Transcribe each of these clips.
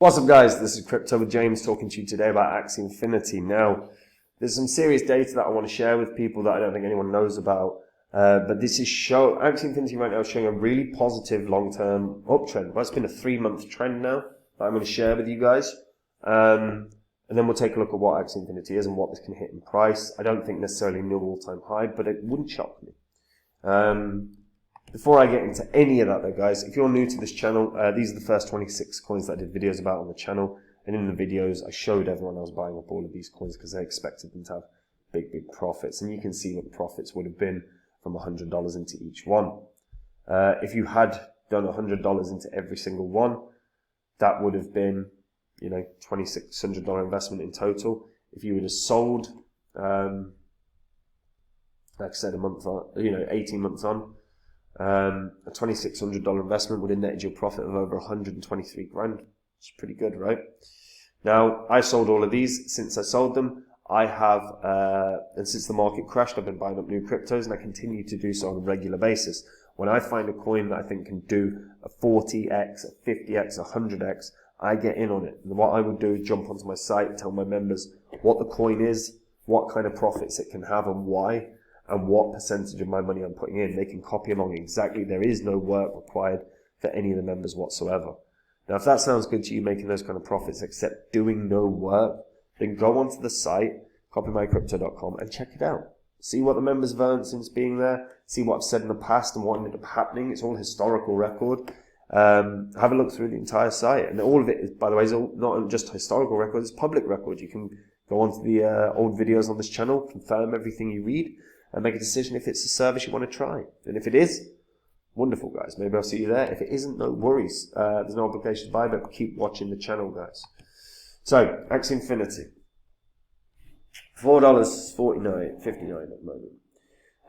What's up, guys? This is Crypto with James talking to you today about Axie Infinity. Now, there's some serious data that I want to share with people that I don't think anyone knows about. But this is Axie Infinity right now is showing a really positive long-term uptrend. Well, it's been a 3-month trend now that I'm going to share with you guys. And then we'll take a look at what Axie Infinity is and what this can hit in price. I don't think necessarily new all-time high, but it wouldn't shock me. Before I get into any of that though, guys, if you're new to this channel, these are the first 26 coins that I did videos about on the channel. And in the videos, I showed everyone I was buying up all of these coins because I expected them to have big profits. And you can see what the profits would have been from $100 into each one. If you had done $100 into every single one, that would have been, $2,600 investment in total. If you would have sold, like I said, 18 months on, a $2,600 investment would have netted you a profit of over 123 grand. It's pretty good, right? Now, I sold all of these. Since I sold them, I have, and since the market crashed, I've been buying up new cryptos, and I continue to do so on a regular basis. When I find a coin that I think can do a 40x, a 50x, a 100x, I get in on it. And what I would do is jump onto my site and tell my members what the coin is, what kind of profits it can have and why, and what percentage of my money I'm putting in. They can copy along exactly. There is no work required for any of the members whatsoever. Now, if that sounds good to you, making those kind of profits except doing no work, then go onto the site, copymycrypto.com, and check it out. See what the members have earned since being there. See what I've said in the past and what ended up happening. It's all historical record. Have a look through the entire site. And all of it, is, by the way, is all, not just historical record, it's public record. You can go onto the old videos on this channel, confirm everything you read, and make a decision if it's a service you want to try. And if it is, wonderful, guys. Maybe I'll see you there. If it isn't, no worries. There's no obligation to buy, but keep watching the channel, guys. So, Axie Infinity. $4.59 at the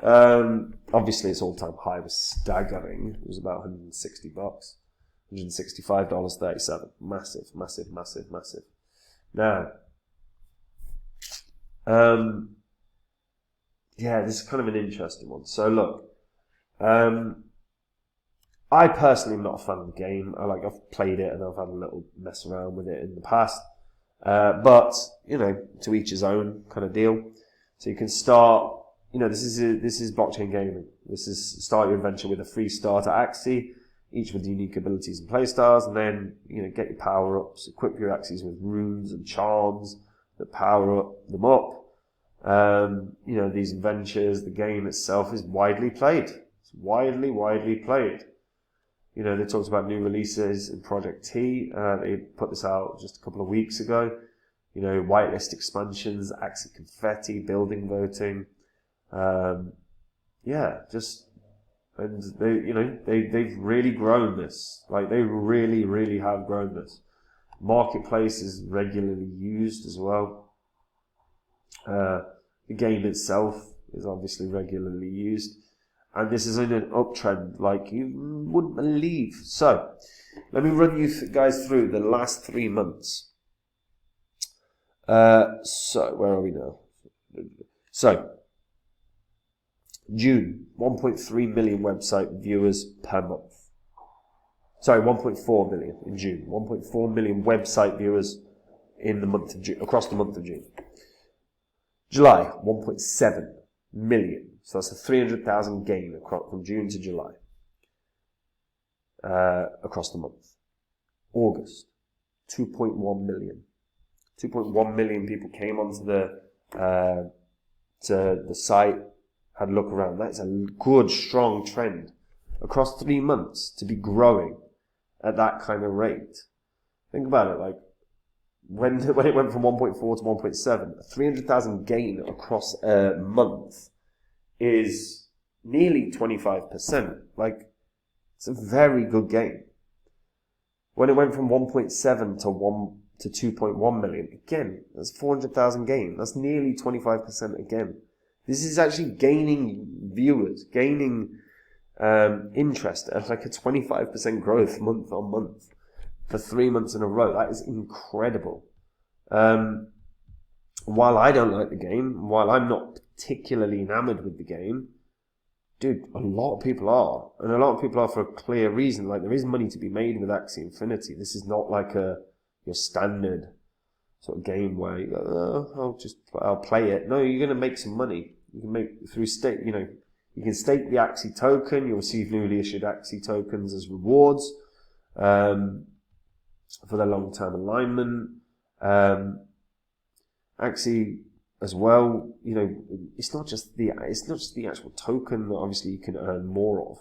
moment. Obviously, its all-time high was staggering. It was about $160, $165.37. Massive. Now, yeah, this is kind of an interesting one. So look, I personally am not a fan of the game. I've played it and I've had a little mess around with it in the past. But, to each his own kind of deal. So you can start, this is blockchain gaming. This is start your adventure with a free starter Axie, each with unique abilities and playstyles, and then, get your power-ups, equip your Axies with runes and charms that power them up. These adventures, the game itself is widely played. It's widely played. They talked about new releases in Project T. They put this out just a couple of weeks ago. Whitelist expansions, Axie Confetti, building voting. And they've really grown this. They really have grown this. Marketplace is regularly used as well. The game itself is obviously regularly used. And this is in an uptrend like you wouldn't believe. So, let me run you guys through the last 3 months. So, where are we now? So, June, 1.3 million website viewers per month. Sorry, 1.4 million in June. 1.4 million website viewers in the month of June, across the month of June. July, 1.7 million. So that's a 300,000 gain from June to July across the month. August, 2.1 million. 2.1 million people came onto the site, had a look around. That's a good, strong trend across 3 months to be growing at that kind of rate. Think about it, when it went from 1.4 to 1.7, a 300,000 gain across a month is nearly 25%. It's a very good gain. When it went from 1.7 to 2.1 million, again, that's 400,000 gain. That's nearly 25% again. This is actually gaining viewers, gaining interest at a 25% growth month on month for 3 months in a row. That is incredible. While I don't like the game, while I'm not particularly enamored with the game, dude, a lot of people are. And a lot of people are for a clear reason. There is money to be made with Axie Infinity. This is not like a your standard sort of game where you go, I'll play it. No, you're going to make some money. You can make through stake, you can stake the Axie token. You'll receive newly issued Axie tokens as rewards, for their long-term alignment. Axie as well, it's not just the actual token that obviously you can earn more of.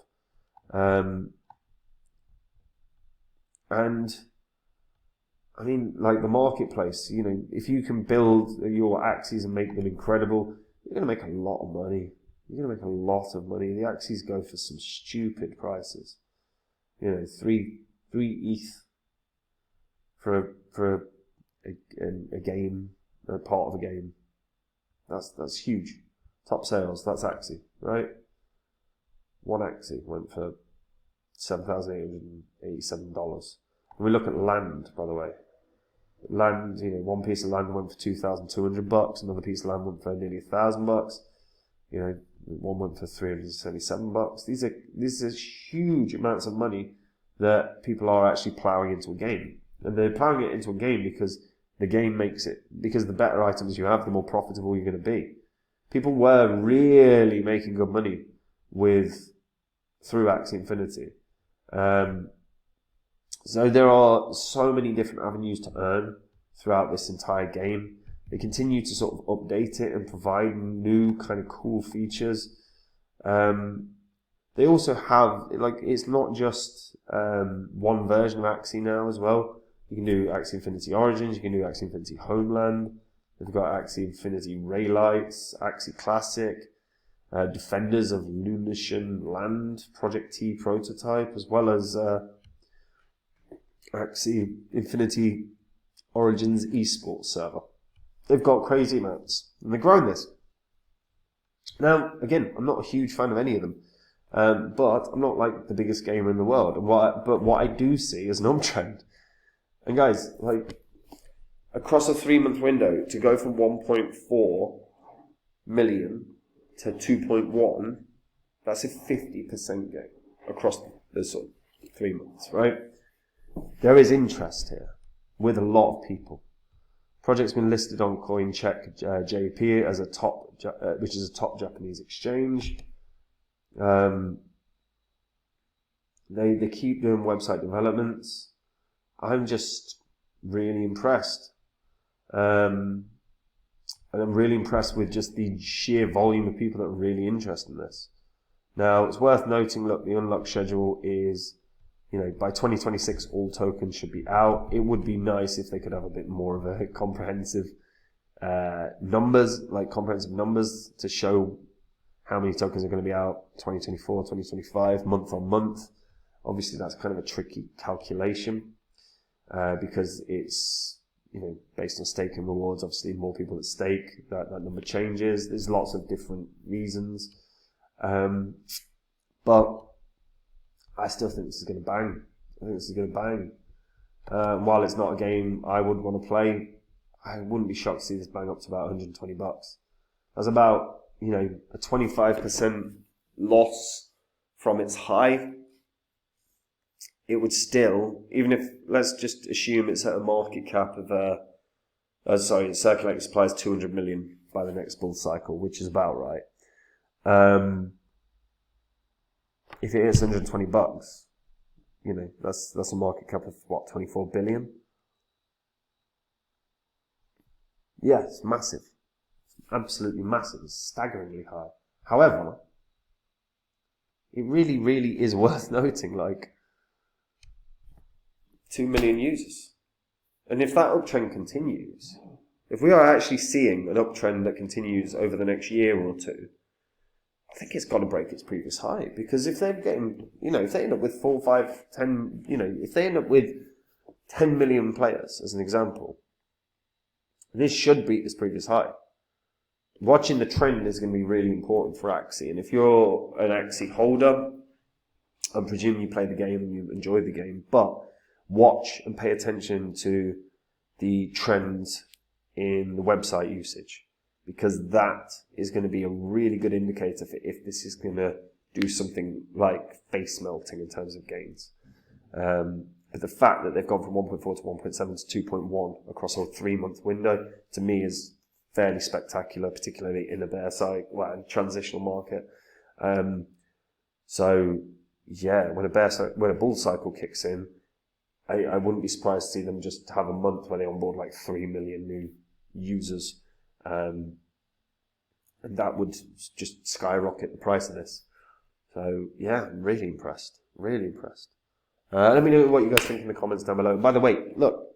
And I mean, like the marketplace, if you can build your Axies and make them incredible, you're going to make a lot of money. You're going to make a lot of money. The Axies go for some stupid prices. 3 ETH for a game, a part of a game. That's huge. Top sales, that's Axie, right? One Axie went for $7,887. And we look at land, by the way. Land, one piece of land went for $2,200. Another piece of land went for nearly $1,000. One went for $377. These are huge amounts of money that people are actually plowing into a game, and they're plowing it into a game because the game makes it. Because the better items you have, the more profitable you're going to be. People were really making good money through Axie Infinity. So there are so many different avenues to earn throughout this entire game. They continue to sort of update it and provide new kind of cool features. They also have, it's not just one version of Axie now as well. You can do Axie Infinity Origins, you can do Axie Infinity Homeland. They've got Axie Infinity Raylights, Axie Classic, Defenders of Lunatian Land, Project T Prototype, as well as Axie Infinity Origins esports server. They've got crazy amounts, and they're growing this. Now, again, I'm not a huge fan of any of them, but I'm not like the biggest gamer in the world. But what I do see is an uptrend. And guys, across a 3-month window, to go from 1.4 million to 2.1, that's a 50% gain across the sort of 3 months, right? There is interest here with a lot of people. Project's been listed on CoinCheck JP as which is a top Japanese exchange. They keep doing website developments. I'm just really impressed. And I'm really impressed with just the sheer volume of people that are really interested in this. Now, it's worth noting, look, the unlock schedule is, by 2026, all tokens should be out. It would be nice if they could have a bit more of a comprehensive numbers to show how many tokens are going to be out 2024, 2025, month on month. Obviously, that's kind of a tricky calculation because it's based on stake and rewards. Obviously, more people that stake, that number changes. There's lots of different reasons, but I still think this is going to bang. I think this is going to bang. While it's not a game I would want to play, I wouldn't be shocked to see this bang up to about $120. That's about a 25% loss from its high. It would still, even if, let's just assume it's at a market cap of, circulating supply is 200 million by the next bull cycle, which is about right. If it hits $120, that's a market cap of what, 24 billion? Yeah, it's massive. Absolutely massive. It's staggeringly high. However, it really, really is worth noting, 2 million users. And if that uptrend continues, if we are actually seeing an uptrend that continues over the next year or two, I think it's got to break its previous high. Because if they're getting, if they end up with 4, 5, 10, if they end up with 10 million players, as an example, this should beat this previous high. Watching the trend is going to be really important for Axie. And if you're an Axie holder, I presume you play the game and you enjoy the game, but watch and pay attention to the trends in the website usage, because that is going to be a really good indicator for if this is going to do something like face melting in terms of gains. But the fact that they've gone from 1.4 to 1.7 to 2.1 across a 3-month window, to me is fairly spectacular, particularly in a bear cycle, well, in transitional market. So yeah, when a bull cycle kicks in, I wouldn't be surprised to see them just have a month where they onboard like 3 million new users. And that would just skyrocket the price of this. So yeah, I'm really impressed. Really impressed. Let me know what you guys think in the comments down below. By the way, look,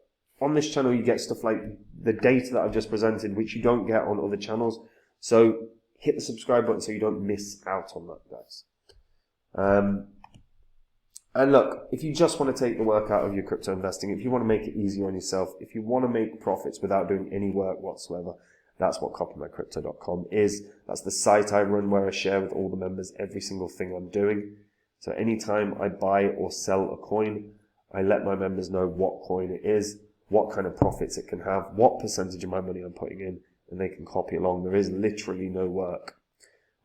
on this channel you get stuff like the data that I've just presented, which you don't get on other channels. So hit the subscribe button so you don't miss out on that, guys. And look, if you just want to take the work out of your crypto investing, if you want to make it easier on yourself, if you want to make profits without doing any work whatsoever, that's what copymycrypto.com is. That's the site I run where I share with all the members every single thing I'm doing. So anytime I buy or sell a coin, I let my members know what coin it is, what kind of profits it can have, what percentage of my money I'm putting in, and they can copy along. There is literally no work.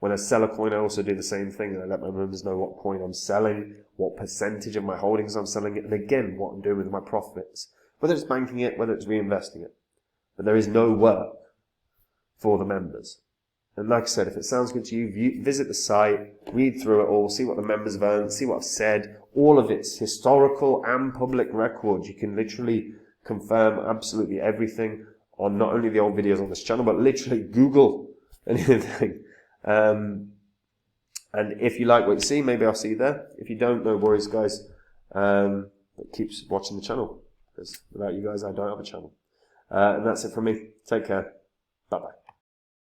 When I sell a coin, I also do the same thing, and I let my members know what coin I'm selling, what percentage of my holdings I'm selling it, and again, what I'm doing with my profits. Whether it's banking it, whether it's reinvesting it. But there is no work for the members. And like I said, if it sounds good to you, visit the site, read through it all, see what the members have earned, see what I've said. All of it's historical and public record. You can literally confirm absolutely everything on not only the old videos on this channel, but literally Google anything. And if you like what you see, maybe I'll see you there. If you don't, no worries, guys. But keep watching the channel, because without you guys, I don't have a channel. And that's it from me. Take care. Bye-bye.